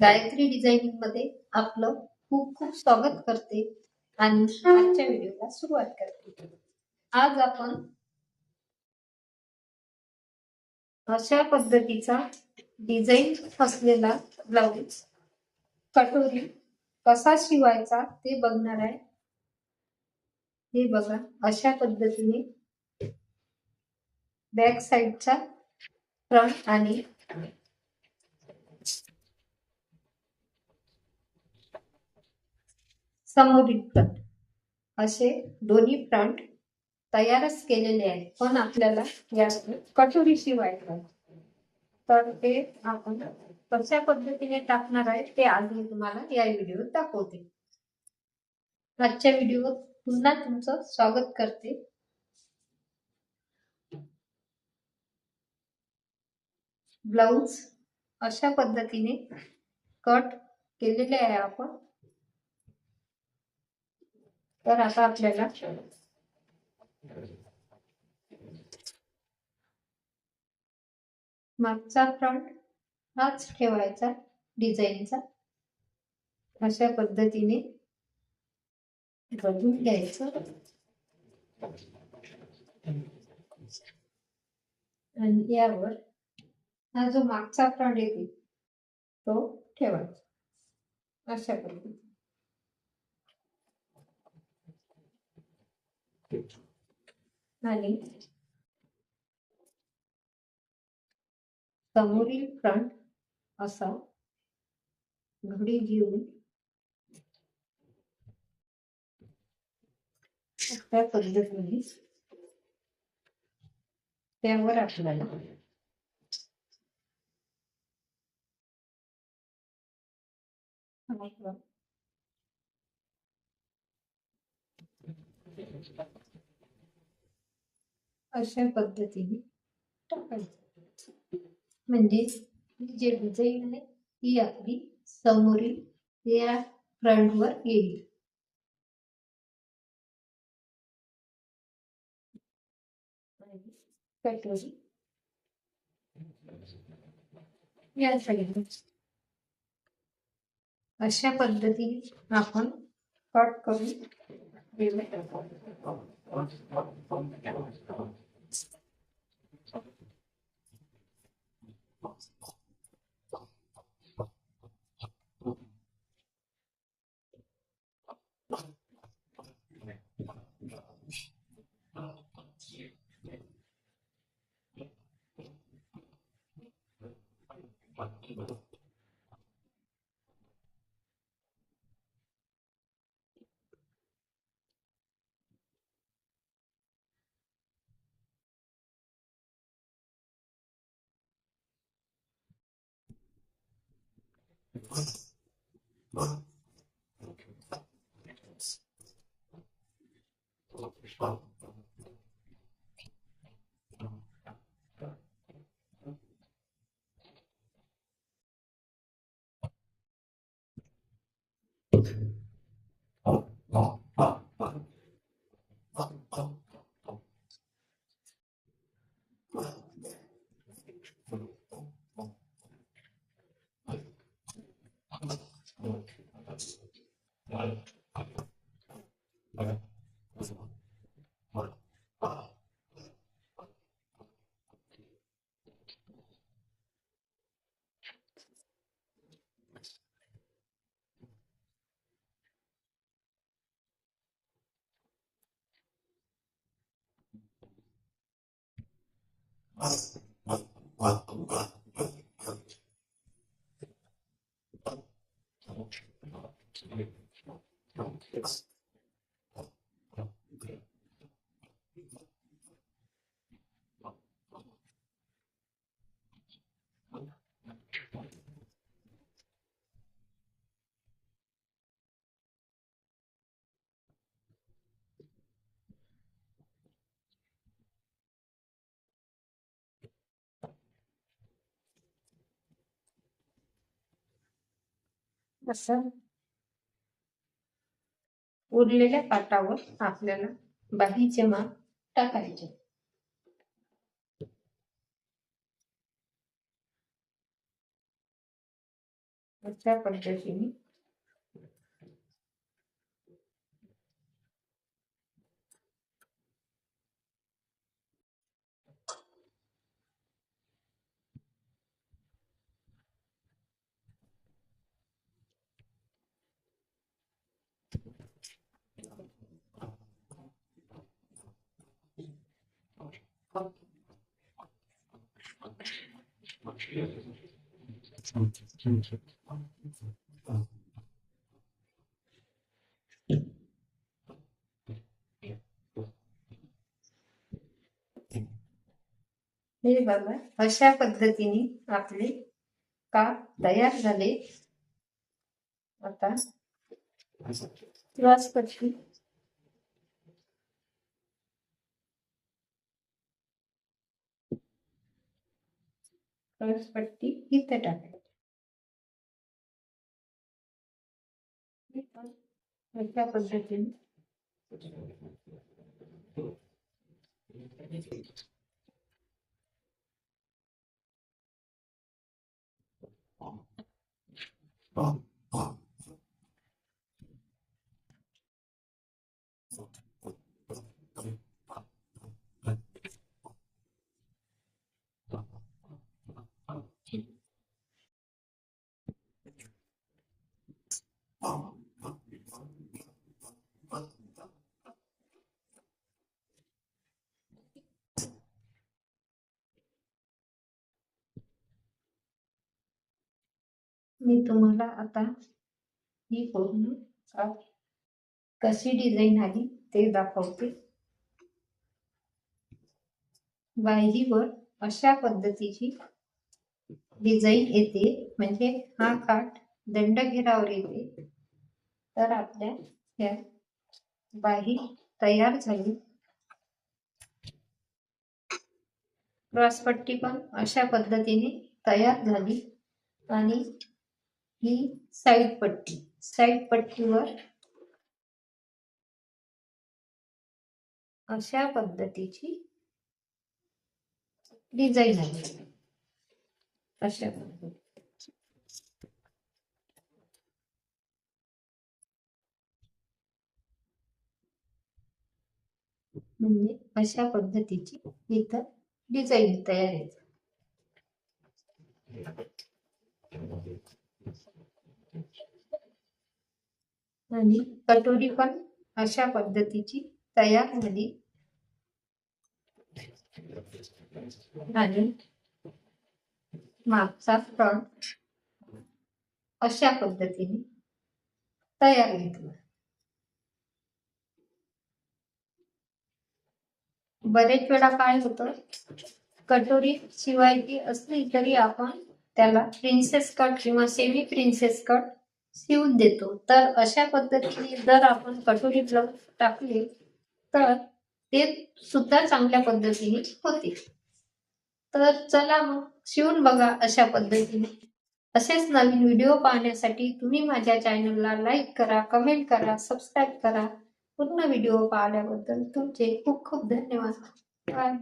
Gayatri designing मध्ये आपलं खूप खूप स्वागत करते आणि आजच्या व्हिडिओला सुरुवात करते। आज आपण अशा पद्धतीचा डिझाईन असलेला ब्लाउज कटोरी कसा शिवायचा ते बघणार आहे। हे बघा, अशा पद्धतीने बॅक साइडचा फ्रंट आणि समोरील फ्रंट असे दोन्ही फ्रंट तयारच केलेले आहेत, पण आपल्याला यात कटोरी शिवायचं आहे। तर ते आपण कशा पद्धतीने टाकणार आहे ते आज मी तुम्हाला या व्हिडिओत दाखवते। आजच्या व्हिडिओत पुन्हा तुमचं स्वागत करते। ब्लाउज अशा पद्धतीने कट केलेले आहे आपण। तर आता आपल्याला मागचा फ्रंट हाच ठेवायचा डिझाईनचा। अशा पद्धतीने बघून घ्यायचं आणि यावर हा जो मागचा फ्रंट येतो तो ठेवायचा अशा पद्धतीने। आणि समोरील फ्रंट असा घडी घेऊन त्या पद्धतीने त्यावर आपल्याला अशा पद्धतीने टाकायचं, म्हणजे जे डिझाईन आहे ती आपली समोरील या फ्रंट वर येईल। कटोरी या साईडने अशा पद्धतीने आपण कट करून असं उरलेल्या पाटावर आपल्याला बाहीचे माप टाकायचे। अशा पद्धतीने हे बघा, अशा पद्धतीने आपले काप तयार झाले. आता क्रॉसपट्टी इथे टाकायची. अशा पद्धतीने मी तुम्हाला आता ही पूर्ण कशी डिझाईन आली ते दाखवते. बाहीवर अशा पद्धतीची डिझाईन येते, म्हणजे हा काठ दंडघेरावर येते. तर आपल्या ह्या बाही तयार झाली. क्रॉसपट्टी पण अशा पद्धतीने तयार झाली. आणि ही साईड पट्टीवर अशा पद्धतीची डिझाईन आहे. अशा पद्धती म्हणजे अशा पद्धतीची इथं डिझाईन तयार आहे. आणि कटोरी पण अशा पद्धतीची तयार झाली. आणि मागचा फ्रंट अशा पद्धतीने तयार घेतला. बरेच वेळा काय होतं, कटोरी शिवायची असली तरी आपण त्याला प्रिन्सेस कट किंवा सेमी प्रिन्सेस कट शिवून देतो. तर अशा पद्धतीने जर आपण कटोरी ब्लाउज टाकले तर ते सुद्धा चांगल्या पद्धतीने होते. तर चला मग शिवून बघा अशा पद्धतीने. असेच नवीन व्हिडिओ पाहण्यासाठी तुम्ही माझ्या चॅनलला लाईक करा, कमेंट करा, सबस्क्राईब करा. पूर्ण व्हिडिओ पाहिल्याबद्दल तुमचे खूप खूप धन्यवाद. बाय.